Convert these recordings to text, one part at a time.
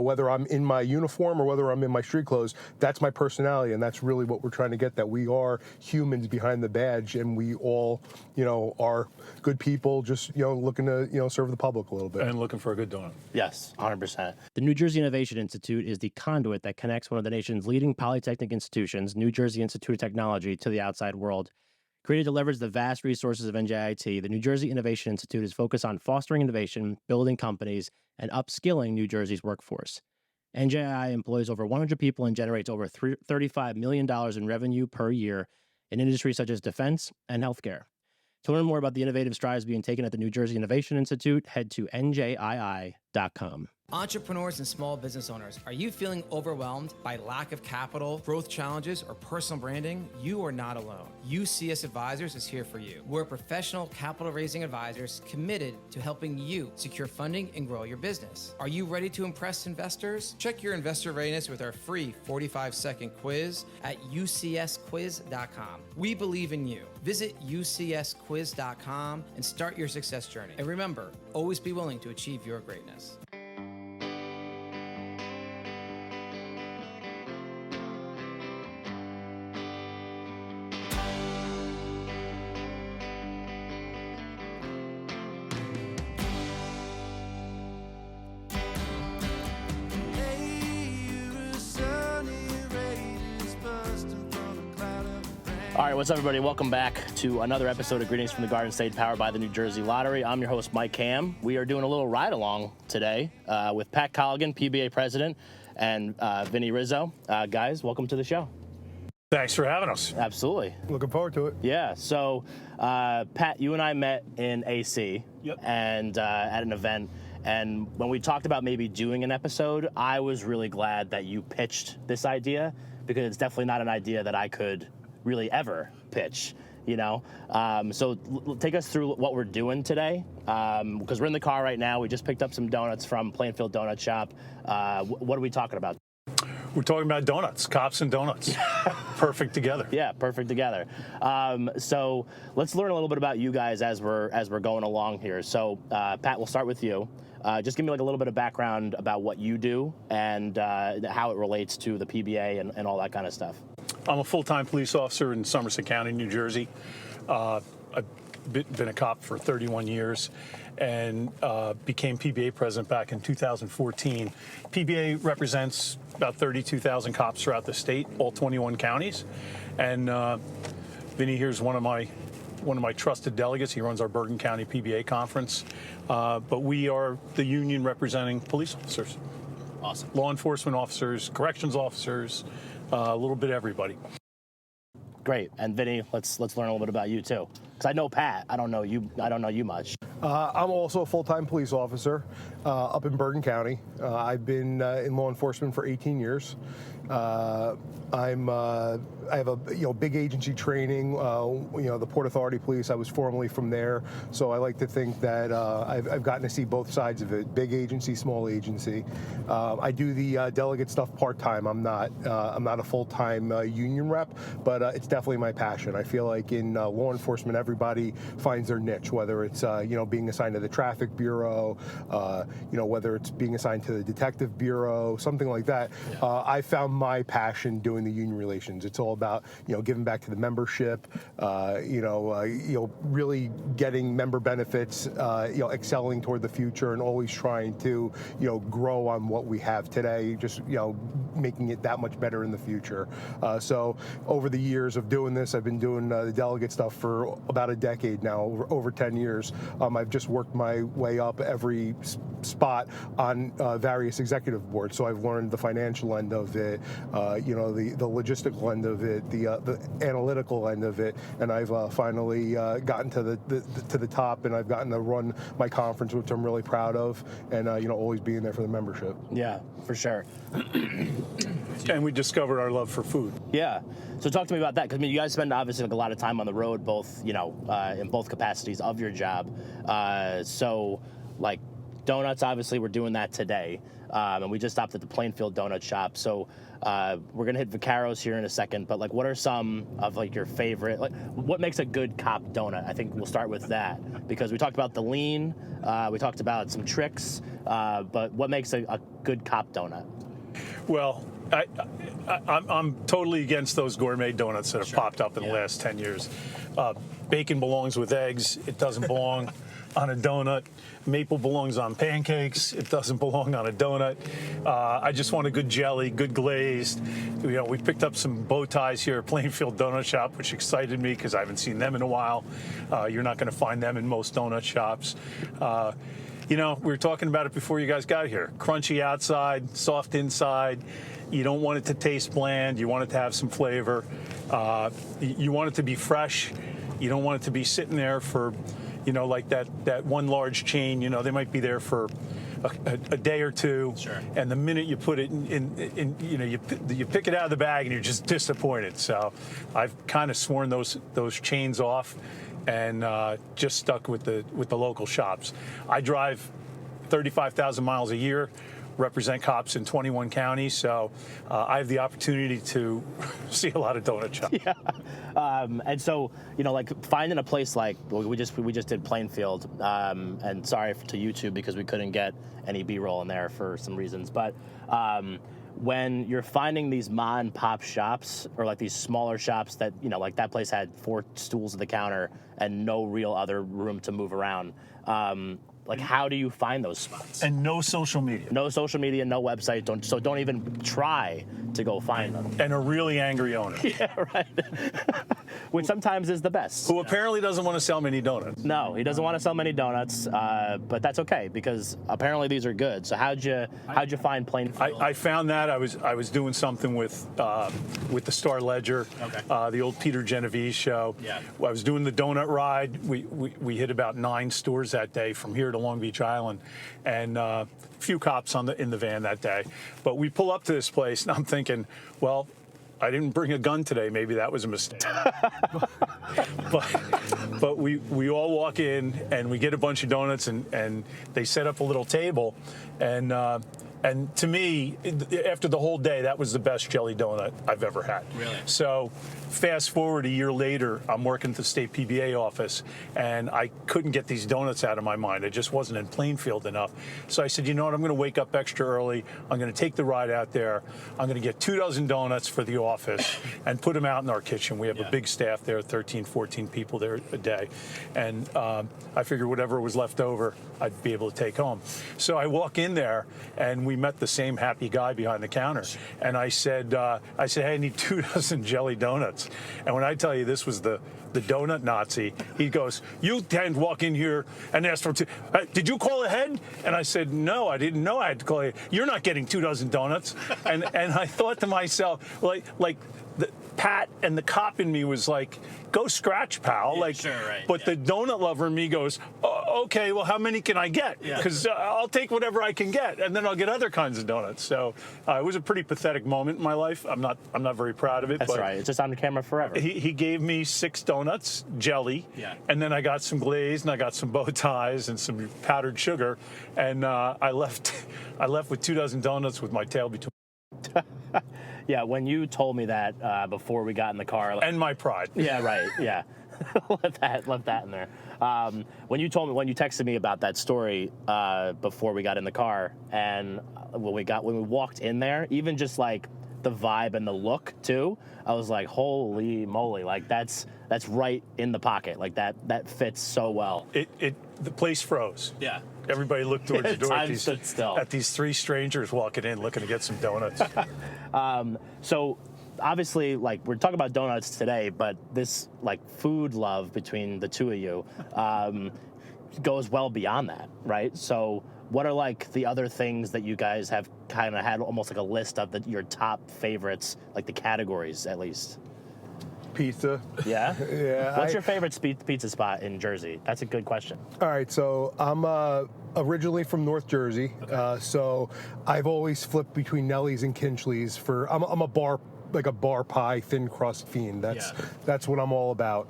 Whether I'm in my uniform or whether I'm in my street clothes, that's my personality, and that's really what we're trying to get, that we are humans behind the badge, and we all, are good people just, looking to, serve the public a little bit. And looking for a good donut. Yes, 100%. The New Jersey Innovation Institute is the conduit that connects one of the nation's leading polytechnic institutions, New Jersey Institute of Technology, to the outside world. Created to leverage the vast resources of NJIT, the New Jersey Innovation Institute is focused on fostering innovation, building companies, and upskilling New Jersey's workforce. NJI employs over 100 people and generates over $35 million in revenue per year in industries such as defense and healthcare. To learn more about the innovative strides being taken at the New Jersey Innovation Institute, head to njii.com. Entrepreneurs and small business owners, are you feeling overwhelmed by lack of capital, growth challenges, or personal branding? You are not alone. UCS Advisors is here for you. We're professional capital raising advisors committed to helping you secure funding and grow your business. Are you ready to impress investors? Check your investor readiness with our free 45-second quiz at ucsquiz.com. We believe in you. Visit ucsquiz.com and start your success journey. And remember, always be willing to achieve your greatness. All right, what's up, everybody? Welcome back to another episode of Greetings from the Garden State, powered by the New Jersey Lottery. I'm your host, Mike Cam. We are doing a little ride-along today with Pat Colligan, PBA president, and Vinny Rizzo. Guys, welcome to the show. Thanks for having us. Absolutely. Looking forward to it. Yeah, so Pat, you and I met in AC and at an event. And when we talked about maybe doing an episode, I was really glad that you pitched this idea, because it's definitely not an idea that I could really ever pitch, So take us through what we're doing today, because we're in the car right now. We just picked up some donuts from Plainfield Donut Shop. What are we talking about? We're talking about donuts, cops and donuts. Perfect together. Yeah, perfect together. So let's learn a little bit about you guys as we're going along here. So Pat, we'll start with you. Just give me a little bit of background about what you do and how it relates to the PBA and all that kind of stuff. I'm a full-time police officer in Somerset County, New Jersey. I've been a cop for 31 years and became PBA president back in 2014. PBA represents about 32,000 cops throughout the state, all 21 counties. And Vinny here's one of my trusted delegates. He runs our Bergen County PBA conference. But we are the union representing police officers. Awesome. Law enforcement officers, corrections officers, a little bit of everybody. Great. And Vinny, let's learn a little bit about you too, because I know Pat. I don't know you much. I'm also a full-time police officer up in Bergen County. I've been in law enforcement for 18 years. I have a big agency training. The Port Authority Police. I was formerly from there, so I like to think that I've gotten to see both sides of it: big agency, small agency. I do the delegate stuff part-time. I'm not a full-time union rep, but it's definitely my passion. I feel like in law enforcement, everybody finds their niche, whether it's being assigned to the traffic bureau, whether it's being assigned to the detective bureau, something like that. Yeah. I found my passion doing the union relations. It's all about giving back to the membership, really getting member benefits, excelling toward the future, and always trying to grow on what we have today. Just making it that much better in the future. So over the years of doing this, I've been doing the delegate stuff for about a decade now, over 10 years. I've just worked my way up every spot on various executive boards. So I've learned the financial end of it, the logistical end of it, the analytical end of it, and I've finally gotten to the top, and I've gotten to run my conference, which I'm really proud of, and always being there for the membership. Yeah, for sure. And we discovered our love for food. Yeah. So talk to me about that, because you guys spend obviously a lot of time on the road, both in both capacities of your job. So donuts, obviously we're doing that today. and we just stopped at the Plainfield Donut Shop. So we're gonna hit Vicarro's here in a second, but like, what are some of like your favorite? Like, what makes a good cop donut? I think we'll start with that because we talked about the lean, we talked about some tricks, but what makes a good cop donut? Well, I'm totally against those gourmet donuts that have popped up in the last 10 years. Bacon belongs with eggs. It doesn't belong on a donut. Maple belongs on pancakes. It doesn't belong on a donut. I just want a good jelly, good glazed. You know, we picked up some bow ties here at Plainfield Donut Shop, which excited me because I haven't seen them in a while. You're not going to find them in most donut shops. You know, we were talking about it before you guys got here. Crunchy outside, soft inside. You don't want it to taste bland. You want it to have some flavor. You want it to be fresh. You don't want it to be sitting there for, you know, like that one large chain. You know, they might be there for a day or two. Sure. And the minute you put it in you know, you pick it out of the bag and you're just disappointed. So I've kind of sworn those chains off and just stuck with the local shops. I drive 35,000 miles a year, represent cops in 21 counties, so I have the opportunity to see a lot of donut shops. Yeah, and so, you know, like finding a place like we just did Plainfield, and sorry to YouTube because we couldn't get any B-roll in there for some reasons, but when you're finding these mom and pop shops or like these smaller shops that, you know, like that place had 4 stools at the counter and no real other room to move around. Like, how do you find those spots? And no social media. No social media, no website. Don't even try to go find them. And a really angry owner. Yeah, right. Which sometimes is the best. Who apparently doesn't want to sell many donuts. No, he doesn't want to sell many donuts, but that's okay because apparently these are good. So how'd you find Plainfield? I found that I was doing something with the Star Ledger, the old Peter Genovese show. Yeah. I was doing the donut ride. We hit about 9 stores that day from here to Long Beach Island, and a few cops in the van that day. But we pull up to this place, and I'm thinking, well, I didn't bring a gun today. Maybe that was a mistake. but we all walk in, and we get a bunch of donuts, and they set up a little table, and to me, after the whole day, that was the best jelly donut I've ever had. Really? So fast forward a year later, I'm working at the state PBA office, and I couldn't get these donuts out of my mind. I just wasn't in Plainfield enough. So I said, you know what, I'm going to wake up extra early. I'm going to take the ride out there. I'm going to get 24 donuts for the office and put them out in our kitchen. We have a big staff there, 13, 14 people there a day. And I figured whatever was left over, I'd be able to take home. So I walk in there, and we met the same happy guy behind the counter. And I said, hey, I need 24 jelly donuts. And when I tell you this was the donut Nazi, he goes, you can't walk in here and ask for did you call ahead? And I said, no, I didn't know I had to call ahead. You're not getting 24 donuts. and I thought to myself, like the Pat and the cop in me was like, go scratch, pal. Yeah, like, sure, right, but the donut lover in me goes, oh, okay, well, how many can I get? Because I'll take whatever I can get, and then I'll get other kinds of donuts. So it was a pretty pathetic moment in my life. I'm not very proud of it. That's but right. It's just on the camera forever. He gave me 6 donuts, jelly, and then I got some glaze, and I got some bow ties and some powdered sugar, and I left with 24 donuts with my tail between. Yeah, when you told me that before we got in the car, and my pride. Yeah, right. Yeah, left that in there. When you texted me about that story before we got in the car, and when we walked in there, even just like the vibe and the look too, I was like, holy moly, like that's right in the pocket, like that fits so well. The place froze. Yeah. Everybody looked towards the door Time stood still. At these 3 strangers walking in looking to get some donuts. So obviously, like, we're talking about donuts today, but this like food love between the two of you goes well beyond that, right? So what are like the other things that you guys have kind of had almost like a list of your top favorites, like the categories at least? Pizza. Yeah? Yeah. What's your favorite pizza spot in Jersey? That's a good question. All right, so I'm originally from North Jersey, so I've always flipped between Nellie's and Kinchley's. I'm a bar pie, thin crust fiend. That's what I'm all about.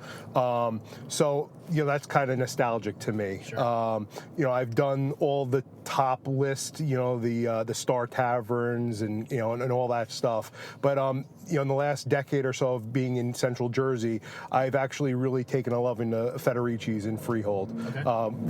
So that's kind of nostalgic to me. Sure. I've done all the top list, the Star Taverns and and all that stuff. But in the last decade or so of being in Central Jersey, I've actually really taken a love into Federici's in Freehold.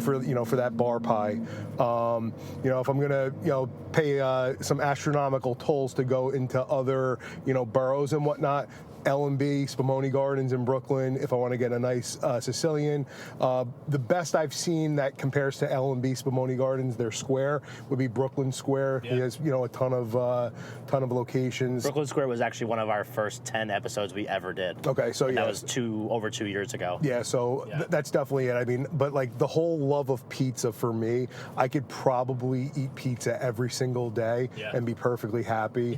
For that bar pie. If I'm gonna pay some astronomical tolls to go into other boroughs and whatnot, L&B, Spumoni Gardens in Brooklyn, if I want to get a nice Sicilian. The best I've seen that compares to L&B, Spumoni Gardens, their square, would be Brooklyn Square. Yeah. He has, a ton of locations. Brooklyn Square was actually one of our first 10 episodes we ever did. Okay, so That was over 2 years ago. Yeah, so that's definitely it. I mean, but like the whole love of pizza for me, I could probably eat pizza every single day and be perfectly happy.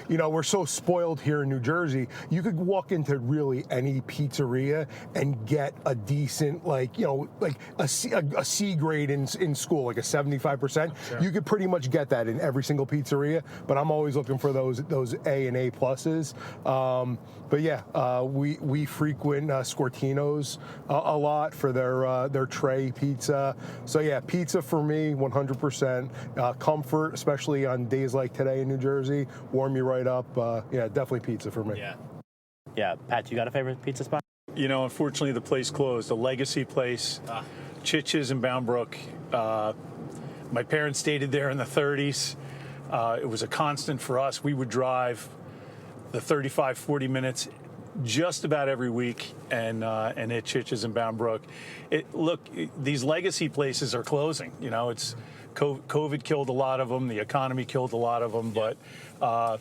We're so spoiled here in New Jersey. You could walk into really any pizzeria and get a decent, like a C grade in school, like a 75%. Sure. You could pretty much get that in every single pizzeria. But I'm always looking for those A and A pluses. We frequent Scortino's a lot for their tray pizza. So yeah, pizza for me, 100%. Comfort, especially on days like today in New Jersey, warm you right up. Definitely pizza for me. Yeah, Pat, you got a favorite pizza spot? Unfortunately, the place closed. The Legacy place, Chich's in Bound Brook. My parents dated there in the 30s. It was a constant for us. We would drive the 35, 40 minutes just about every week and hit Chich's in Bound Brook. These Legacy places are closing. It's COVID killed a lot of them. The economy killed a lot of them. But for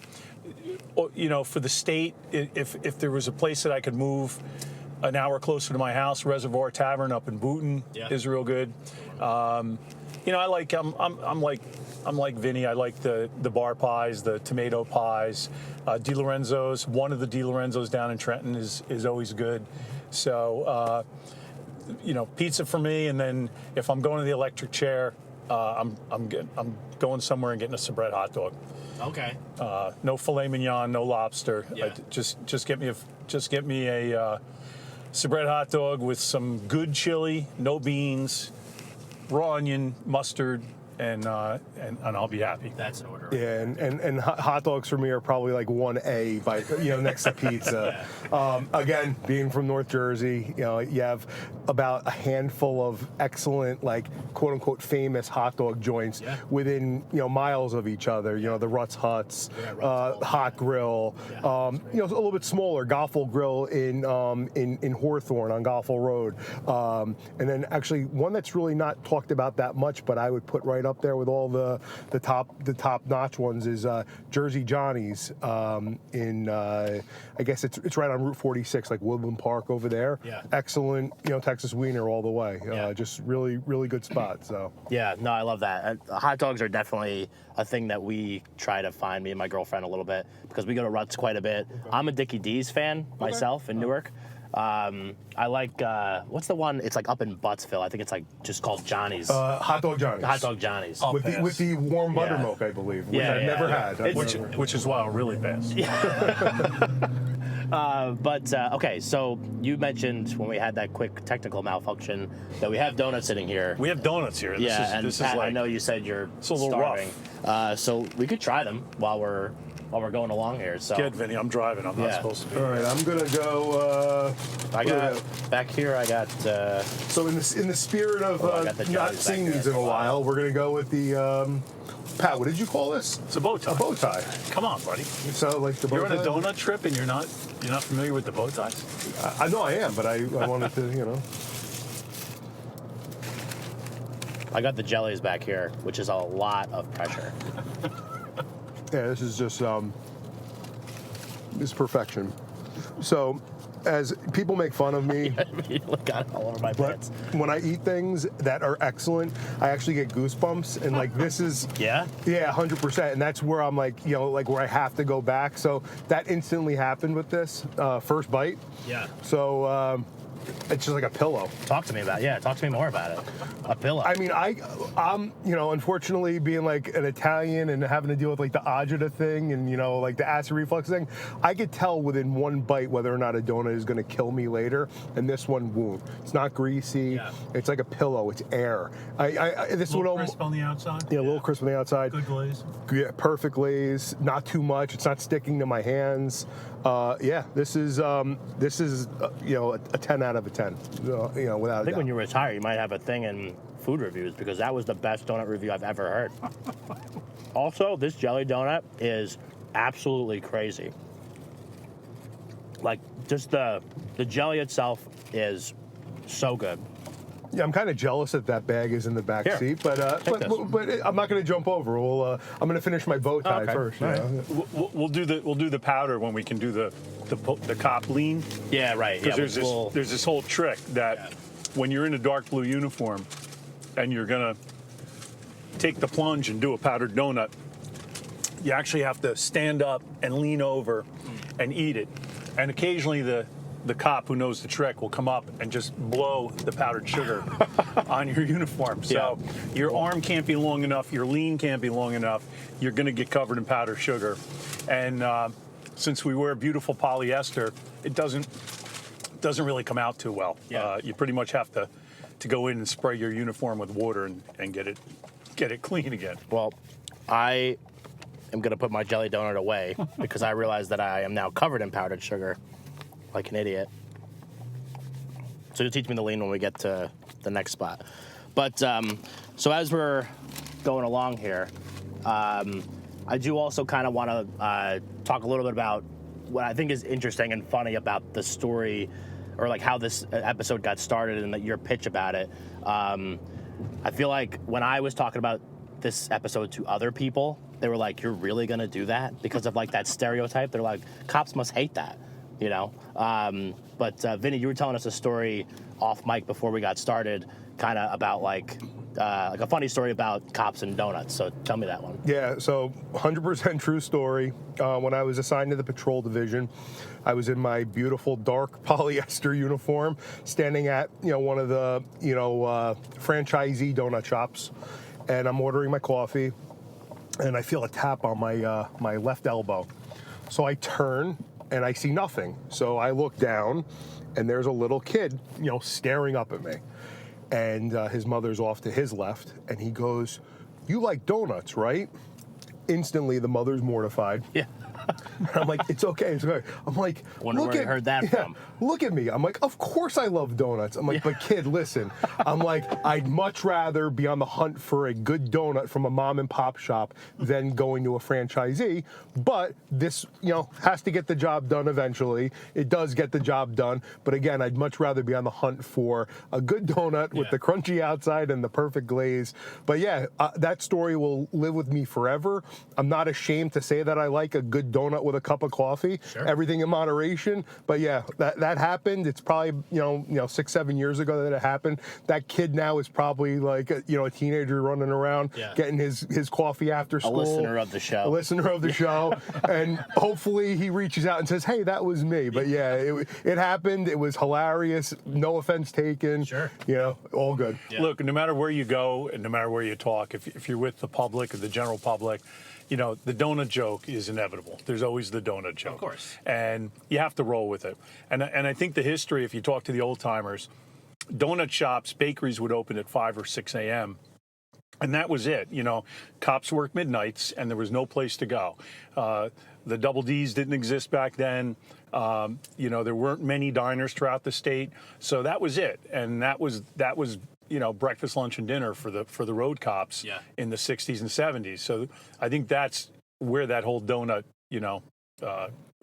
the state, if there was a place that I could move an hour closer to my house, Reservoir Tavern up in Boonton is real good. I'm like Vinny. I like the bar pies, the tomato pies. Di Lorenzo's, one of the Di Lorenzo's down in Trenton is always good. So pizza for me, and then if I'm going to the electric chair, I'm going somewhere and getting a Sabret hot dog. Okay. No filet mignon, no lobster. Yeah. Just get me a Sabret hot dog with some good chili, no beans, raw onion, mustard, and I'll be happy. That's an order. Yeah, and hot dogs for me are probably like 1A by next to pizza. Again, being from North Jersey, you have about a handful of excellent, like quote unquote famous hot dog joints within miles of each other. The Ruts Huts, Hot Grill. A little bit smaller, Goffle Grill in Hawthorne on Goffle Road, and then actually one that's really not talked about that much, but I would put right up there with all the top notch ones is Jersey Johnny's in I guess it's right on Route 46, like Woodland Park over there. Yeah. Excellent, Texas wiener all the way. Just really good spot. So yeah, no, I love that. Hot dogs are definitely a thing that we try to find, me and my girlfriend, a little bit, because we go to Ruts quite a bit. Okay. I'm a Dickie D's fan myself in Newark. I like what's the one? It's like up in Buttsville. I think it's like just called Johnny's. Hot Dog Johnny's. Hot Dog Johnny's. With the warm buttermilk, I believe. Which I've never had. Which is why I'm really fast. Okay, so you mentioned when we had that quick technical malfunction that we have donuts sitting here. We have donuts here. This is like, I know you said you're a little starving. rough. So we could try them while we're going along here. So good, Vinny. I'm driving. I'm not supposed to be. All right, I'm gonna go. Back here. I got. So in the spirit of not seeing these in a while, we're gonna go with the. Pat, what did you call this? It's a bow tie. A bow tie. Come on, buddy. You sound like the bow tie. You're on a donut trip and you're not familiar with the bow ties? I know I am, but I wanted to, I got the jellies back here, which is a lot of pressure. Yeah, this is just this is perfection. So, as people make fun of me, got it all over my pants. When I eat things that are excellent, I actually get goosebumps, and like this is 100%, and that's where I'm like where I have to go back. So that instantly happened with this first bite. Yeah. So It's just like a pillow. Talk to me about it. Yeah, talk to me more about it. A pillow. I mean, I'm, unfortunately being like an Italian and having to deal with like the agita thing and, like the acid reflux thing, I could tell within one bite whether or not a donut is going to kill me later, and this one won't. It's not greasy. Yeah. It's like a pillow. It's air. This A little would crisp on the outside. Yeah, a little crisp on the outside. Good glaze. Yeah, perfect glaze. Not too much. It's not sticking to my hands. This is a 10 out of a 10. Without a doubt. I think when you retire, you might have a thing in food reviews because that was the best donut review I've ever heard. Also, this jelly donut is absolutely crazy. Like, just the jelly itself is so good. Yeah, I'm kind of jealous that bag is in the back Here, seat, but I'm not going to jump over. I'm going to finish my bow tie first. All right. We'll do the powder when we can do the cop lean. Yeah, right. Because there's this whole trick that when you're in a dark blue uniform and you're gonna take the plunge and do a powdered donut, you actually have to stand up and lean over and eat it. And occasionally the cop who knows the trick will come up and just blow the powdered sugar on your uniform. So your arm can't be long enough, your lean can't be long enough, you're gonna get covered in powdered sugar. And since we wear beautiful polyester, it doesn't really come out too well. Yeah. You pretty much have to go in and spray your uniform with water and get it clean again. Well, I am going to put my jelly donut away because I realize that I am now covered in powdered sugar like an idiot. So you'll teach me the lean when we get to the next spot. But so as we're going along here, I do also kind of want to talk a little bit about what I think is interesting and funny about the story, or like how this episode got started and your pitch about it. I feel like when I was talking about this episode to other people, they were like, "You're really gonna do that?" Because of like that stereotype. They're like, "Cops must hate that," you know. But Vinny, you were telling us a story off mic before we got started, kind of about like a funny story about cops and donuts. So tell me that one. Yeah, so 100% true story. When I was assigned to the patrol division, I was in my beautiful dark polyester uniform, standing at one of the franchisee donut shops, and I'm ordering my coffee, and I feel a tap on my left elbow. So I turn and I see nothing. So I look down, and there's a little kid, staring up at me. And his mother's off to his left, and he goes, "You like donuts, right?" Instantly, the mother's mortified. Yeah. I'm like, "It's okay, it's okay." I'm like, Wonder where you heard that from. Look at me. I'm like, "Of course I love donuts." I'm like, "But kid, listen." I'm like, "I'd much rather be on the hunt for a good donut from a mom and pop shop than going to a franchisee. But this, has to get the job done eventually. It does get the job done. But again, I'd much rather be on the hunt for a good donut with the crunchy outside and the perfect glaze." But yeah, that story will live with me forever. I'm not ashamed to say that I like a good donut with a cup of coffee. Sure. Everything in moderation. But yeah, that happened. It's probably 6-7 years ago that it happened. That kid now is probably like a teenager running around getting his coffee after school. A listener of the show. A listener of the show. And hopefully he reaches out and says, "Hey, that was me." But yeah, it happened. It was hilarious. No offense taken. Sure. All good. Yeah. Look, no matter where you go and no matter where you talk, if you're with the public or the general public, the donut joke is inevitable. There's always the donut joke. Of course. And you have to roll with it. And I think the history, if you talk to the old timers, donut shops, bakeries would open at 5 or 6 a.m. And that was it. Cops worked midnights and there was no place to go. The double Ds didn't exist back then. There weren't many diners throughout the state. So that was it. And that was breakfast, lunch, and dinner for the road cops in the 60s and 70s. So I think that's where that whole donut,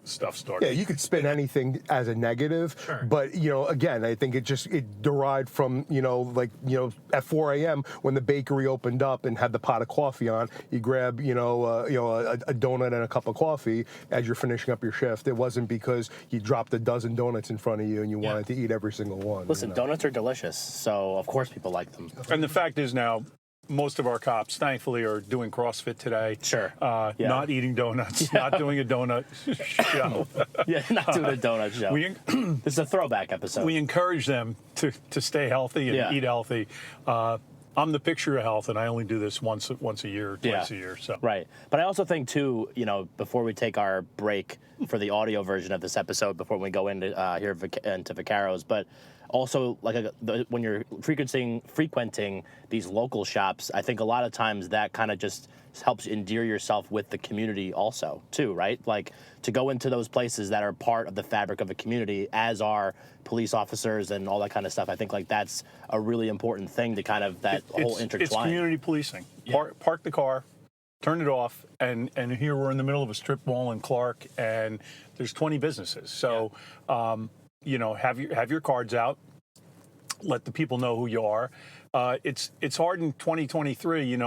stuff started. Yeah, you could spin anything as a negative, but again, I think it derived from at 4 a.m. when the bakery opened up and had the pot of coffee on, you grab a donut and a cup of coffee as you're finishing up your shift. It wasn't because you dropped a dozen donuts in front of you and you wanted to eat every single one. Listen, donuts are delicious, so of course people like them. And the fact is now, most of our cops, thankfully, are doing CrossFit today. Sure. Yeah. Not eating donuts, not doing a donut show. Yeah, not doing a donut show. This is a throwback episode. We encourage them to stay healthy and eat healthy. I'm the picture of health, and I only do this once a year or twice a year. So Right. But I also think, too, before we take our break for the audio version of this episode, before we go into into Vicarro's, but also when you're frequenting these local shops, I think a lot of times that kind of just helps endear yourself with the community also, too, right? Like, to go into those places that are part of the fabric of a community, as are police officers and all that kind of stuff. I think that's a really important thing to kind of whole intertwine. It's community policing. Yeah. Park the car, turn it off, and here we're in the middle of a strip mall in Clark, and there's 20 businesses. So, have your cards out. Let the people know who you are. It's hard in 2023.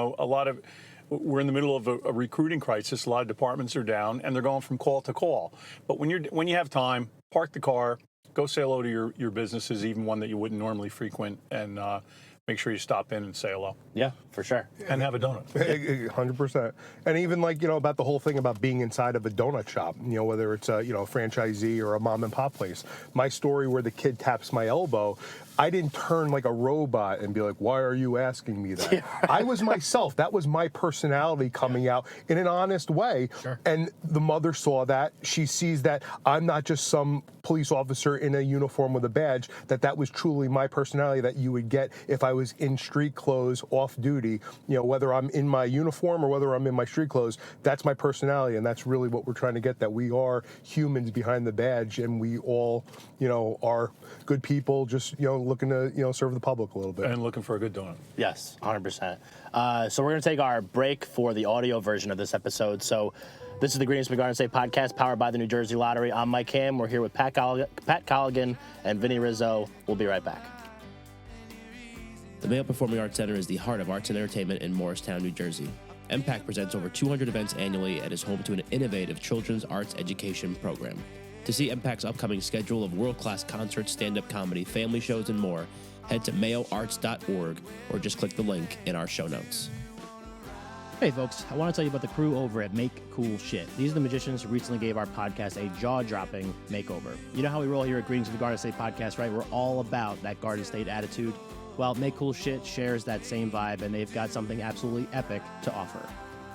We're in the middle of a recruiting crisis. A lot of departments are down, and they're going from call to call. But when you have time, park the car, go say hello to your businesses, even one that you wouldn't normally frequent, and make sure you stop in and say hello. Yeah, for sure. And have a donut. 100%. And even about the whole thing about being inside of a donut shop, whether it's a franchisee or a mom and pop place. My story where the kid taps my elbow, I didn't turn like a robot and be like, why are you asking me that? Yeah, right. I was myself. That was my personality coming out in an honest way. Sure. And the mother saw that. She sees that I'm not just some police officer in a uniform with a badge, that was truly my personality that you would get if I was in street clothes off duty. Whether I'm in my uniform or whether I'm in my street clothes, that's my personality. And that's really what we're trying to get, that we are humans behind the badge, and we all, are good people, just, looking to, serve the public a little bit. And looking for a good donut. Yes, 100%. So we're going to take our break for the audio version of this episode. So this is the Greetings from the Garden State podcast, powered by the New Jersey Lottery. I'm Mike Ham. We're here with Pat Colligan and Vinny Rizzo. We'll be right back. The Mayo Performing Arts Center is the heart of arts and entertainment in Morristown, New Jersey. MPAC presents over 200 events annually and is home to an innovative children's arts education program. To see MPAC's upcoming schedule of world-class concerts, stand-up comedy, family shows, and more, head to mayoarts.org or just click the link in our show notes. Hey folks, I want to tell you about the crew over at Make Cool Shit. These are the magicians who recently gave our podcast a jaw-dropping makeover. You know how we roll here at Greetings from the Garden State podcast, right? We're all about that Garden State attitude. Well, Make Cool Shit shares that same vibe, and they've got something absolutely epic to offer.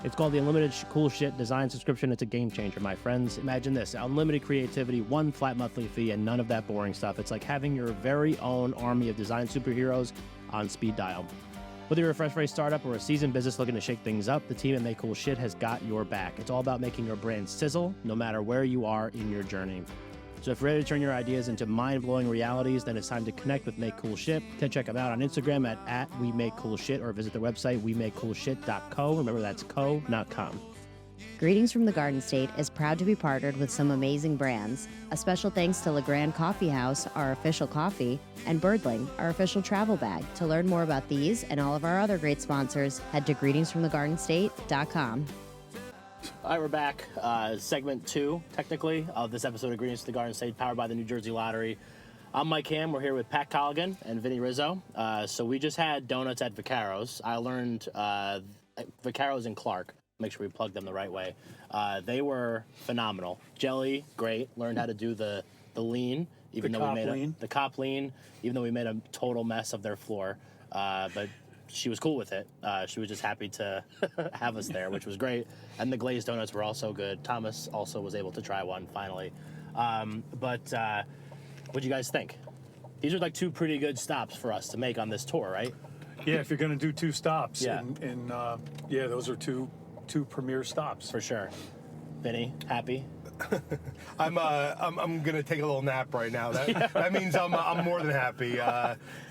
It's called the Unlimited Cool Shit Design Subscription. It's a game changer, my friends. Imagine this: unlimited creativity, one flat monthly fee, and none of that boring stuff. It's like having your very own army of design superheroes on speed dial. Whether you're a fresh-faced startup or a seasoned business looking to shake things up, the team at Make Cool Shit has got your back. It's all about making your brand sizzle, no matter where you are in your journey. So if you're ready to turn your ideas into mind-blowing realities, then it's time to connect with Make Cool Shit. You can check them out on Instagram at WeMakeCoolShit or visit their website, WeMakeCoolShit.co. Remember, that's co, not com. Greetings from the Garden State is proud to be partnered with some amazing brands. A special thanks to LeGrand Coffee House, our official coffee, and Birdling, our official travel bag. To learn more about these and all of our other great sponsors, head to greetingsfromthegardenstate.com. All right, we're back. Segment 2, technically, of this episode of Greetings to the Garden State, powered by the New Jersey Lottery. I'm Mike Ham. We're here with Pat Colligan and Vinny Rizzo. So we just had donuts at Vicarro's. I learned Vicarro's in Clark. Make sure we plug them the right way. They were phenomenal. Jelly, great. Learned how to do the lean, even though we made the cop lean, even though we made a total mess of their floor. But she was cool with it. She was just happy to have us there, which was great. And the glazed donuts were also good. Thomas also was able to try one finally. But what'd you guys think? These are like 2 pretty good stops for us to make on this tour, right? Yeah, if you're going to do 2 stops. Yeah. And those are two premier stops. For sure. Vinny, happy? I'm gonna take a little nap right now. That means I'm more than happy.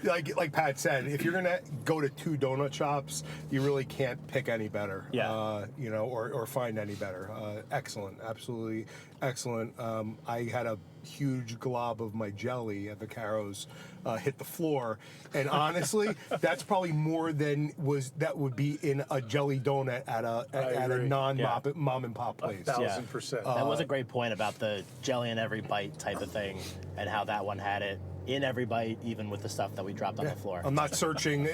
Like Pat said, if you're gonna go to 2 donut shops, you really can't pick any better. Yeah. Or find any better. Excellent, absolutely excellent. I had a huge glob of my jelly at Vicarro's hit the floor, and honestly, that's probably more than would be in a jelly donut at a non-mom and pop place. 1,000%. That was a great point about the jelly in every bite type of thing, and how that one had it in every bite, even with the stuff that we dropped on the floor. I'm not searching,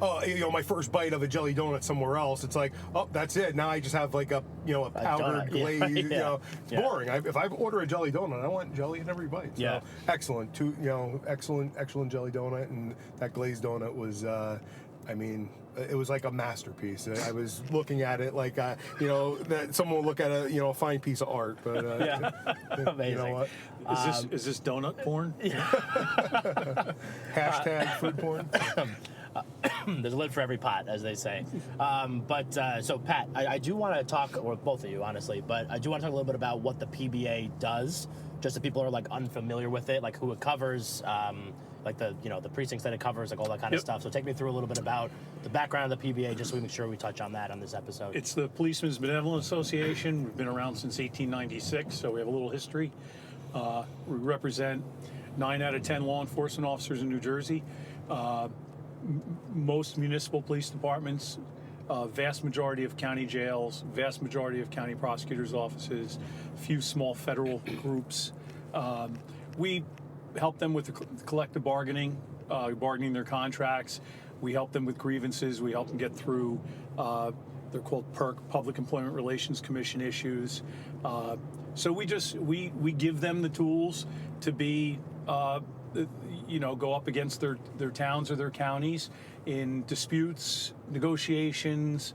my first bite of a jelly donut somewhere else. It's like, oh, that's it. Now I just have like a powdered donut. glaze. Yeah. It's boring. If I order a jelly donut, I want jelly in every bite. So, Yeah. excellent. Excellent jelly donut, and that glazed donut was, it was like a masterpiece. I was looking at it like, that someone would look at a fine piece of art. But Amazing. you know what? Is this donut porn? Hashtag food porn. There's a lid for every pot, as they say. So Pat, I do want to talk, or both of you, honestly, but I do want to talk a little bit about what the PBA does, just so people are like unfamiliar with it, like who it covers, like the precincts that it covers, like all that kind of stuff. So take me through a little bit about the background of the PBA, just so we make sure we touch on that on this episode. It's the Policemen's Benevolent Association. We've been around since 1896, so we have a little history. We represent 9 out of 10 law enforcement officers in New Jersey. Most municipal police departments, vast majority of county jails, vast majority of county prosecutors' offices, few small federal groups. We help them with the collective bargaining their contracts. We help them with grievances. We help them get through, they're called PERC, Public Employment Relations Commission issues. So we give them the tools to be, go up against their towns or their counties in disputes, negotiations.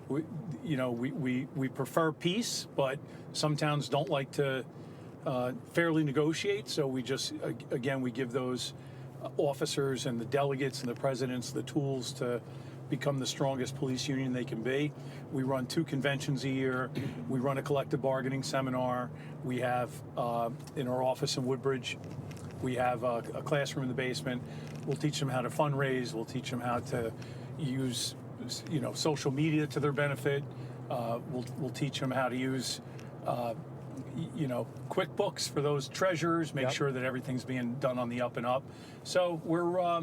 We prefer peace, but some towns don't like to fairly negotiate. So we give those officers and the delegates and the presidents the tools to become the strongest police union they can be. We run 2 conventions a year. We run a collective bargaining seminar. We have, in our office in Woodbridge, we have a classroom in the basement. We'll teach them how to fundraise. We'll teach them how to use, social media to their benefit. We'll teach them how to use, QuickBooks for those treasurers. Make sure that everything's being done on the up and up. So we're,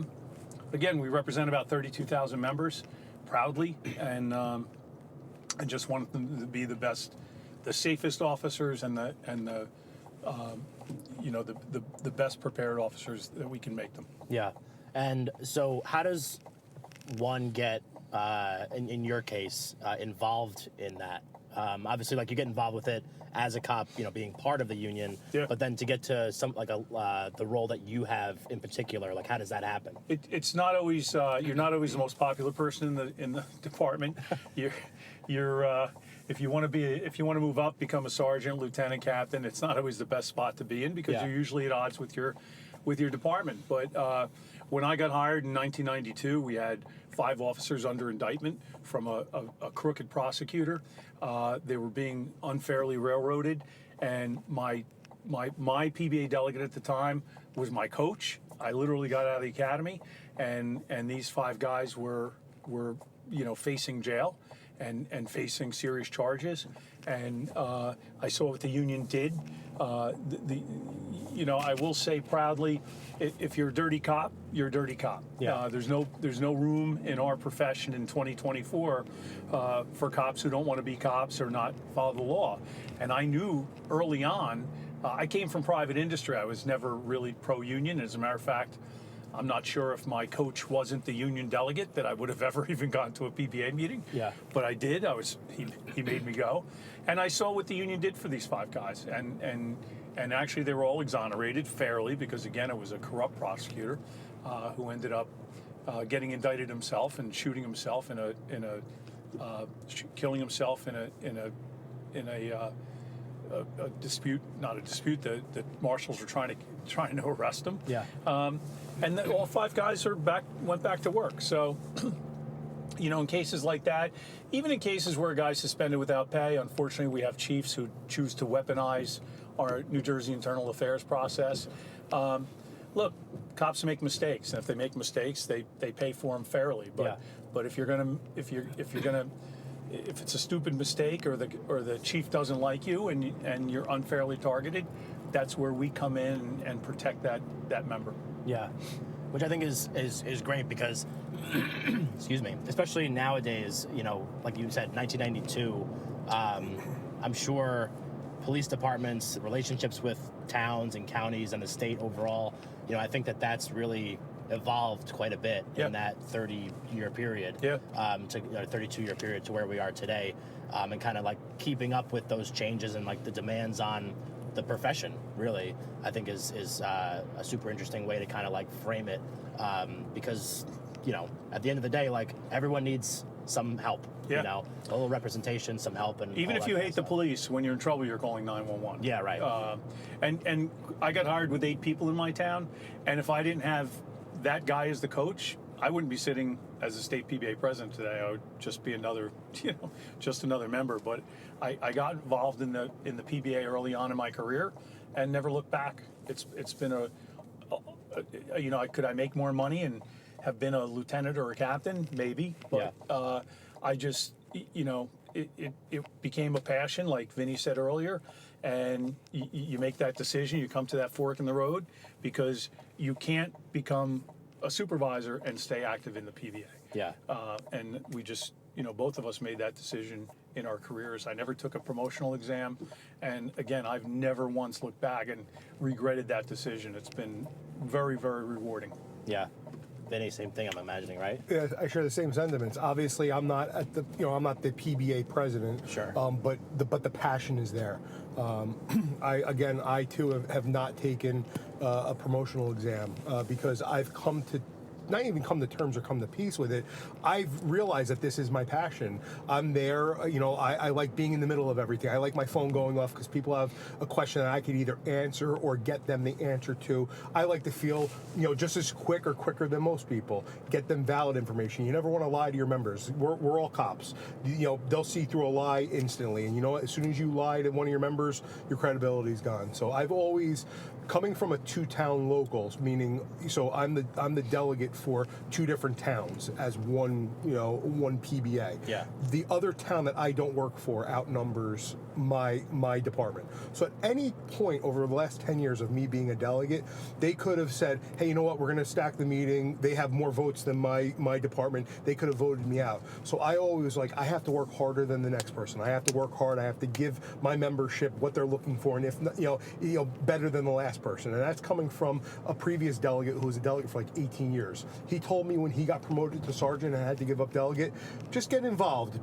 we represent about 32,000 members, proudly, and I just want them to be the best, the safest officers, and the best prepared officers that we can make them. Yeah. And so how does one get, in your case, involved in that? Obviously, like, you get involved with it as a cop, being part of the union, but then to get to some, like, the role that you have in particular, like, how does that happen? It's not always, you're not always the most popular person in the department. You're if you want to move up, become a sergeant, lieutenant, captain, it's not always the best spot to be in, because you're usually at odds with your department. But when I got hired in 1992, we had 5 officers under indictment from a crooked prosecutor. They were being unfairly railroaded, and my PBA delegate at the time was my coach. I literally got out of the academy, and these 5 guys were facing jail and facing serious charges. And I saw what the union did. I will say proudly, if you're a dirty cop, you're a dirty cop. Yeah. There's no room in our profession in 2024 for cops who don't want to be cops or not follow the law. And I knew early on, I came from private industry. I was never really pro-union. As a matter of fact, I'm not sure if my coach wasn't the union delegate that I would have ever even gone to a PBA meeting. Yeah. But I did. He made me go. And I saw what the union did for these 5 guys. And actually they were all exonerated fairly, because again, it was a corrupt prosecutor who ended up getting indicted himself and shooting himself killing himself in a dispute, not a dispute, the marshals were trying to arrest him. Yeah. And then all 5 guys went back to work. So, in cases like that, even in cases where a guy's suspended without pay, unfortunately, we have chiefs who choose to weaponize our New Jersey internal affairs process. Look, cops make mistakes, and if they make mistakes, they pay for them fairly. But if it's a stupid mistake, or the chief doesn't like you and you're unfairly targeted, that's where we come in and protect that member. Yeah, which I think is great, because excuse me, especially nowadays, like you said, 1992, I'm sure police departments, relationships with towns and counties and the state overall, you know, I think that that's really evolved quite a bit in that 30-year period, to 32-year period to where we are today, and kind of like keeping up with those changes and like the demands on the profession, really, I think is a super interesting way to kind of like frame it, because, you know, at the end of the day, like everyone needs some help, you know, a little representation, some help, and even if you hate the police, when you're in trouble, you're calling 911. Yeah, right. And I got hired with 8 people in my town, and if I didn't have that guy as the coach, I wouldn't be sitting as a state PBA president today. I would just be another, you know, just another member. But I got involved in the PBA early on in my career, and never looked back. It's been you know, could I make more money and have been a lieutenant or a captain? Maybe, but I just, you know, it became a passion, like Vinny said earlier, and you make that decision. You come to that fork in the road, because you can't become a supervisor and stay active in the PBA. Yeah. And we just, you know, both of us made that decision in our careers. I never took a promotional exam, and again, I've never once looked back and regretted that decision. It's been very, very rewarding. Yeah. Vinny, same thing, I'm imagining, right? Yeah, I share the same sentiments. Obviously, I'm not at the, you know, I'm not the PBA president. Sure. But the passion is there. I too have not taken a promotional exam because I've come to. Not even come to terms or come to peace with it. I've realized that this is my passion. I'm there, you know, I like being in the middle of everything. I like my phone going off because people have a question that I could either answer or get them the answer to. I like to feel, you know, just as quick or quicker than most people. Get them valid information. You never want to lie to your members. We're all cops. You know, they'll see through a lie instantly. And you know what? As soon as you lie to one of your members, your credibility's gone. So I've always, coming from a 2-town locals, meaning, so I'm the delegate for 2 different towns as one PBA. Yeah. The other town that I don't work for outnumbers my department. So at any point over the last 10 years of me being a delegate, they could have said, hey, you know what, we're going to stack the meeting. They have more votes than my department. They could have voted me out. So I always I have to work harder than the next person. I have to work hard. I have to give my membership what they're looking for, and if better than the last person. And that's coming from a previous delegate who was a delegate for like 18 years. He told me when he got promoted to sergeant and had to give up delegate, just get involved.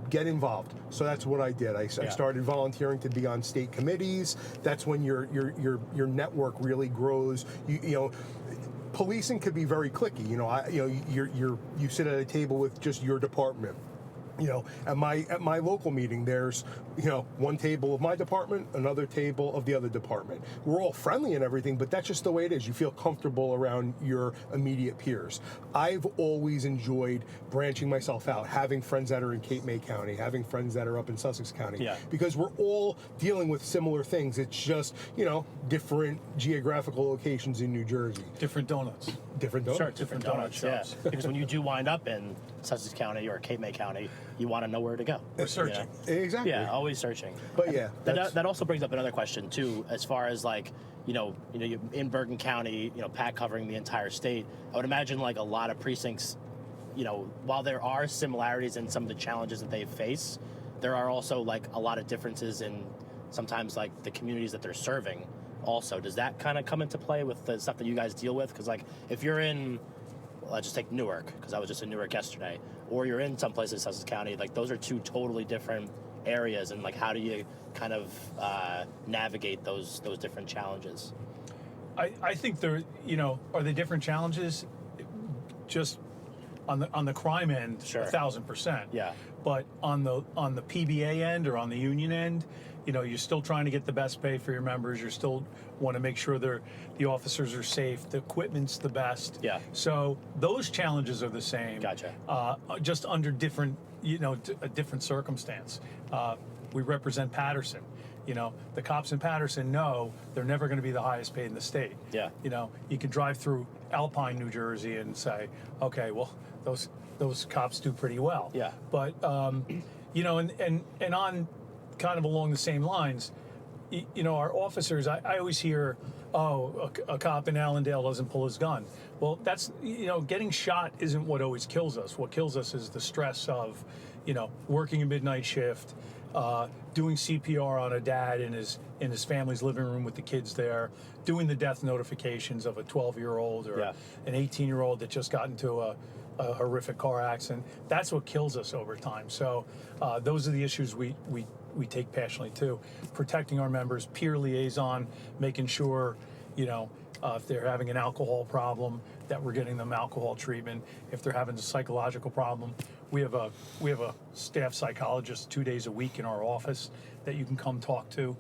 So that's what I did. I started volunteering to be on state committees. That's when your network really grows. You know, policing could be very cliquey. You sit at a table with just your department. You know, at my local meeting, there's, you know, one table of my department, another table of the other department. We're all friendly and everything, but that's just the way it is. You feel comfortable around your immediate peers. I've always enjoyed branching myself out, having friends that are in Cape May County, having friends that are up in Sussex County, because we're all dealing with similar things. It's just, you know, different geographical locations in New Jersey. Different donuts. Different donuts. Sure, different donut shops. Yeah. Because when you do wind up in Sussex County or Cape May County, you want to know where to go. We're searching. Exactly. Yeah, always searching. But yeah, that also brings up another question too, as far as like, you in Bergen County, Pat covering the entire state. I would imagine like a lot of precincts, while there are similarities in some of the challenges that they face, there are also like a lot of differences in sometimes like the communities that they're serving. Also, does that kind of come into play with the stuff that you guys deal with? Because like if you're in, let's just take Newark, because I was just in Newark yesterday, or you're in some places in Sussex County, like those are 2 totally different areas, and like how do you kind of navigate those different challenges? I think there, are they different challenges? Just on the crime end, Sure. 1,000%. Yeah. But on the PBA end or on the union end, you're still trying to get the best pay for your members. You still want to make sure the officers are safe, the equipment's the best. Yeah. So those challenges are the same. Gotcha. Just under different, a different circumstance. We represent Patterson. The cops in Patterson know they're never going to be the highest paid in the state. Yeah. You can drive through Alpine, New Jersey, and say, okay, well, those cops do pretty well. Yeah. But and on kind of along the same lines, our officers, I always hear, a cop in Allendale doesn't pull his gun. Well, that's, getting shot isn't what always kills us. What kills us is the stress of, working a midnight shift, doing CPR on a dad in his family's living room with the kids there, doing the death notifications of a 12-year-old or an 18-year-old that just got into a horrific car accident. That's what kills us over time. So those are the issues we take passionately too. Protecting our members, peer liaison, making sure, if they're having an alcohol problem, that we're getting them alcohol treatment. If they're having a psychological problem, we have a staff psychologist 2 days a week in our office that you can come talk to.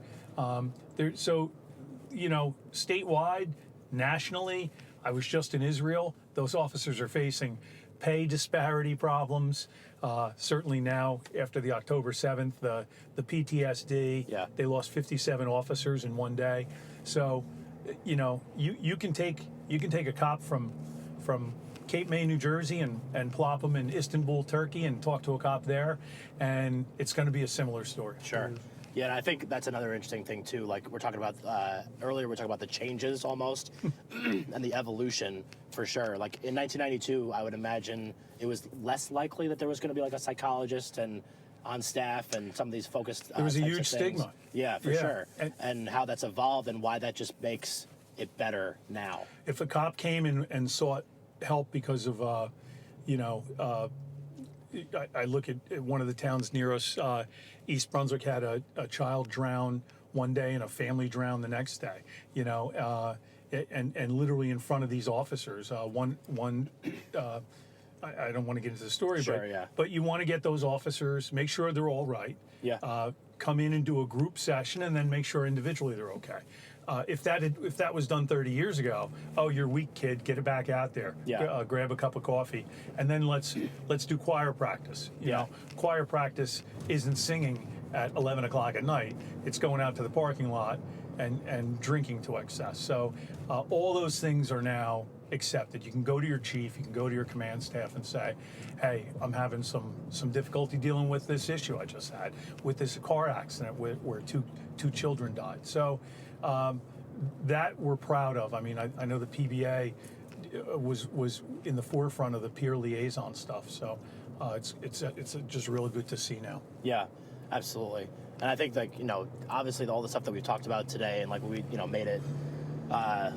Statewide, nationally, I was just in Israel. Those officers are facing pay disparity problems. Certainly now, after the October 7th, the PTSD, they lost 57 officers in one day. So, you can take a cop from Cape May, New Jersey, and plop them in Istanbul, Turkey, and talk to a cop there, and it's going to be a similar story. Sure. Yeah, and I think that's another interesting thing too. Like we're talking about earlier, we're talking about the changes almost, and the evolution for sure. Like in 1992, I would imagine it was less likely that there was going to be like a psychologist and on staff and some of these focused. There was a huge stigma. Yeah, for sure. And how that's evolved and why that just makes it better now. If a cop came and sought help because of, I look at one of the towns near us, East Brunswick had a child drown one day and a family drown the next day, and literally in front of these officers. I don't want to get into the story, but you want to get those officers, make sure they're all right. Come in and do a group session, and then make sure individually they're okay. If that was done 30 years ago, oh, you're weak, kid, get it back out there. Grab a cup of coffee, and then let's do choir practice. You know, choir practice isn't singing at 11 o'clock at night. It's going out to the parking lot and drinking to excess. So all those things are now accepted. You can go to your chief, you can go to your command staff and say, hey, I'm having some difficulty dealing with this issue I just had, with this car accident where two children died. So that we're proud of. I mean, I know the PBA was in the forefront of the peer liaison stuff. So it's just really good to see now. Yeah, absolutely. And I think, like, obviously all the stuff that we've talked about today, and like we made it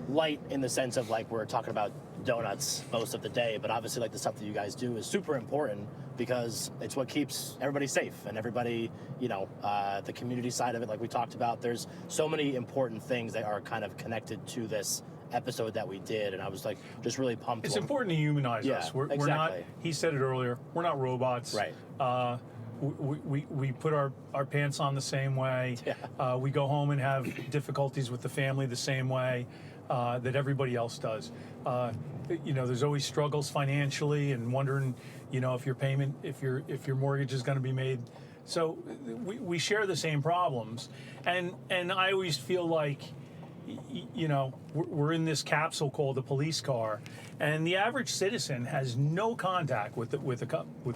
light in the sense of like we're talking about donuts most of the day, but obviously like the stuff that you guys do is super important because it's what keeps everybody safe and everybody, the community side of it, like we talked about. There's so many important things that are kind of connected to this episode that we did, and I was like just really pumped. It's important to humanize us. We're not, he said it earlier, we're not robots. Right. We put our pants on the same way. We go home and have difficulties with the family the same way that everybody else does. There's always struggles financially and wondering, if your payment, if your mortgage is going to be made. So we share the same problems, and I always feel like, we're in this capsule called the police car, and the average citizen has no contact with the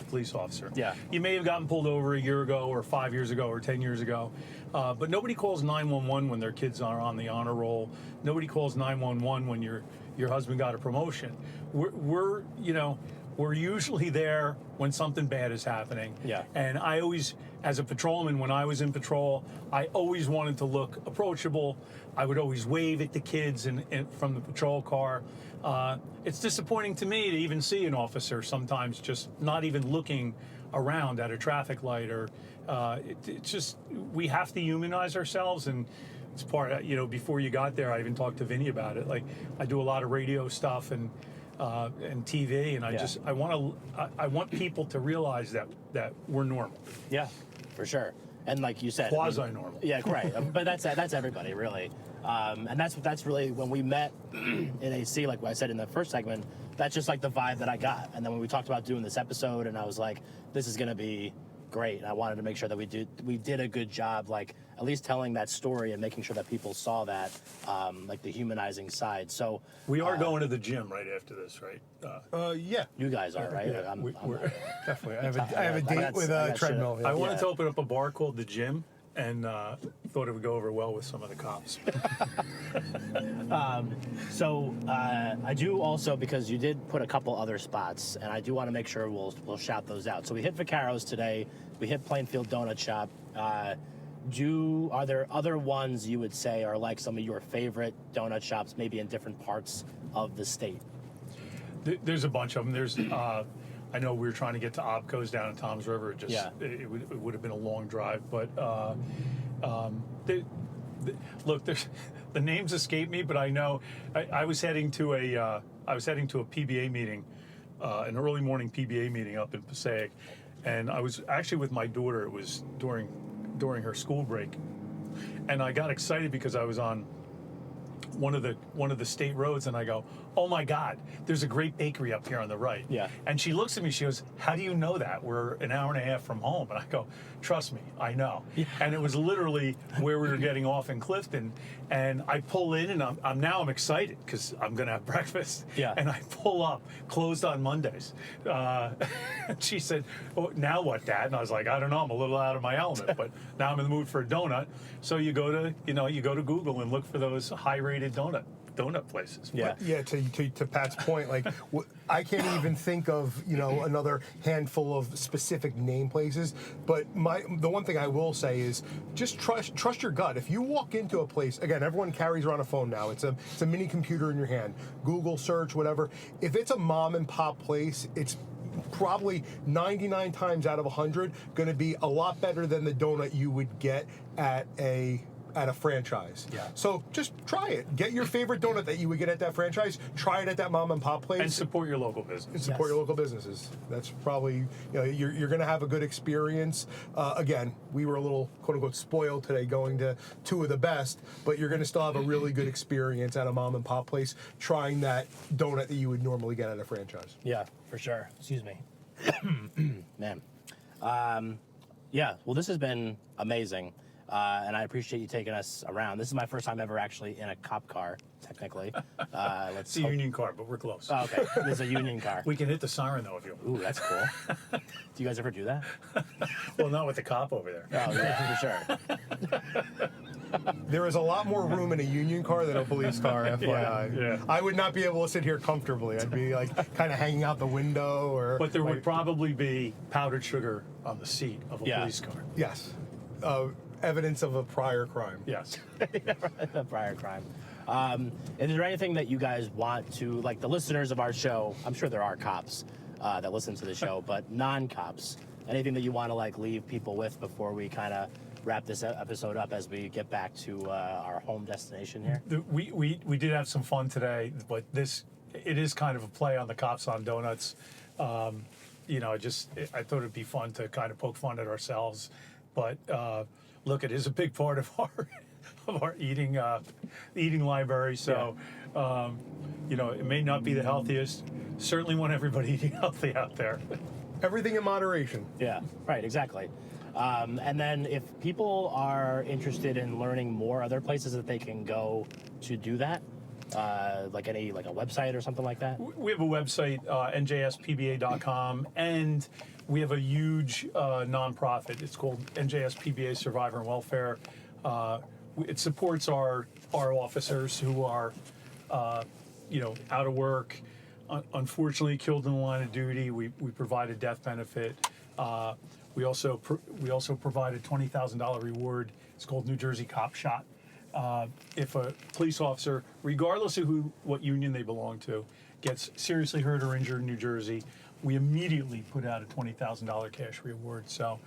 police officer. You may have gotten pulled over a year ago or 5 years ago or 10 years ago, but nobody calls 911 when their kids are on the honor roll. Nobody calls 911 when your husband got a promotion. We're usually there when something bad is happening. And I always, as a patrolman, when I was in patrol, I always wanted to look approachable. I would always wave at the kids from the patrol car. It's disappointing to me to even see an officer sometimes just not even looking around at a traffic light, or it's just, we have to humanize ourselves. And it's part of, before you got there, I even talked to Vinny about it. Like, I do a lot of radio stuff and TV, and I want people to realize that we're normal. Yeah, for sure. And like you said, quasi-normal. Yeah, right. But that's everybody really. And that's really when we met in AC, like I said in the first segment. That's just like the vibe that I got. And then when we talked about doing this episode, and I was like, this is gonna be great. And I wanted to make sure that we did a good job, like at least telling that story and making sure that people saw that, like the humanizing side. So we are going to the gym right after this, right? Yeah. You guys are, right? Yeah, we're definitely. I have a date with a treadmill. I wanted to open up a bar called The Gym, and thought it would go over well with some of the cops. So I do also, because you did put a couple other spots, and I do want to make sure we'll shout those out. So we hit Vicarro's today. We hit Plainfield Donut Shop. Are there other ones you would say are like some of your favorite donut shops, maybe in different parts of the state? There's a bunch of them. There's, I know we were trying to get to Opco's down in Toms River. It would have been a long drive, but look, the names escape me. But I know I was heading to a PBA meeting, an early morning PBA meeting up in Passaic, and I was actually with my daughter. It was during her school break, and I got excited because I was on one of the state roads, and I go, oh my God, there's a great bakery up here on the right. Yeah. And she looks at me, she goes, how do you know that? We're an hour and a half from home. And I go, trust me, I know. Yeah. And it was literally where we were getting off in Clifton. And I pull in, and I'm excited because I'm gonna have breakfast. Yeah. And I pull up, closed on Mondays. She said, oh, now what, Dad? And I was like, I don't know, I'm a little out of my element, but now I'm in the mood for a donut. So you go to Google and look for those high-rated donut places. Yeah. Yeah, to Pat's point, like I can't even think of another handful of specific name places. But the one thing I will say is just trust your gut. If you walk into a place, again, everyone carries around a phone now. It's a mini computer in your hand. Google search, whatever. If it's a mom and pop place, it's probably 99 times out of 100 going to be a lot better than the donut you would get at a franchise. Yeah. So just try it. Get your favorite donut that you would get at that franchise. Try it at that mom and pop place. And support your local business. And support your local businesses. That's probably, you're going to have a good experience. Again, we were a little, quote unquote, spoiled today going to two of the best, but you're going to still have a really good experience at a mom and pop place trying that donut that you would normally get at a franchise. Yeah, for sure. Excuse me. Man. Yeah, well, this has been amazing. And I appreciate you taking us around. This is my first time ever actually in a cop car, technically. It's a union car, but we're close. Oh, okay. This is a union car. We can hit the siren, though, if you want. Ooh, that's cool. Do you guys ever do that? Well, not with the cop over there. Oh, yeah, for sure. There is a lot more room in a union car than a police car, FYI. Yeah. I would not be able to sit here comfortably. I'd be like kind of hanging out the window or... But there would probably be powdered sugar on the seat of a police car. Yes. Evidence of a prior crime. Yes. A prior crime. Is there anything that you guys want to, like the listeners of our show, I'm sure there are cops that listen to the show, but non-cops, anything that you want to like leave people with before we kind of wrap this episode up as we get back to our home destination here? We did have some fun today, but it is kind of a play on the cops on donuts. I thought it'd be fun to kind of poke fun at ourselves, but look, it is a big part of our eating library. So, it may not be the healthiest. Certainly want everybody eating healthy out there. Everything in moderation. Yeah, right, exactly. And then if people are interested in learning more, other places that they can go to do that, like a website or something like that? We have a website, NJSPBA.com, and we have a huge nonprofit. It's called NJSPBA Survivor and Welfare. It supports our officers who are, out of work, unfortunately killed in the line of duty. We provide a death benefit. We also provide a $20,000 reward. It's called New Jersey Cop Shot. If a police officer, regardless of what union they belong to, gets seriously hurt or injured in New Jersey, we immediately put out a $20,000 cash reward. So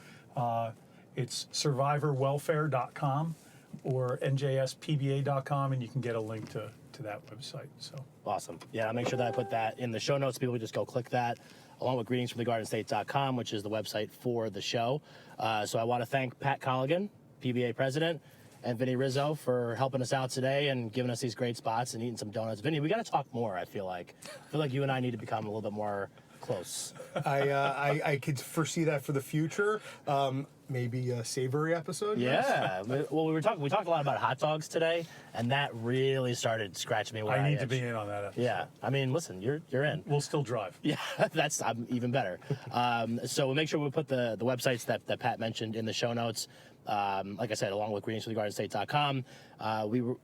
it's survivorwelfare.com or njspba.com, and you can get a link to that website. So awesome. Yeah, I'll make sure that I put that in the show notes. People just go click that, along with greetingsfromthegardenstate.com, which is the website for the show. So I want to thank Pat Colligan, PBA president, and Vinny Rizzo for helping us out today and giving us these great spots and eating some donuts. Vinny, we got to talk more, I feel like. You and I need to become a little bit more close. I could foresee that for the future. Maybe a savory episode. Yeah. Well, we talked a lot about hot dogs today, and that really started scratching me. I need to be in on that episode. Yeah. I mean, listen, you're in. We'll still drive. Yeah, I'm even better. So we'll make sure we put the websites that Pat mentioned in the show notes. Like I said, along with greetingsfromtheGardenState.com.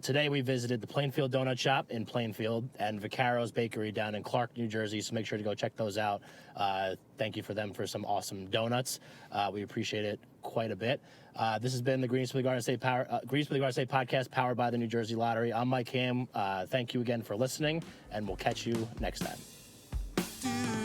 Today we visited the Plainfield Donut Shop in Plainfield and Vicarro's Bakery down in Clark, New Jersey. So make sure to go check those out. Thank you for them for some awesome donuts. We appreciate it quite a bit. This has been the Greens for the Garden State podcast powered by the New Jersey Lottery. I'm Mike Ham. Thank you again for listening, and we'll catch you next time.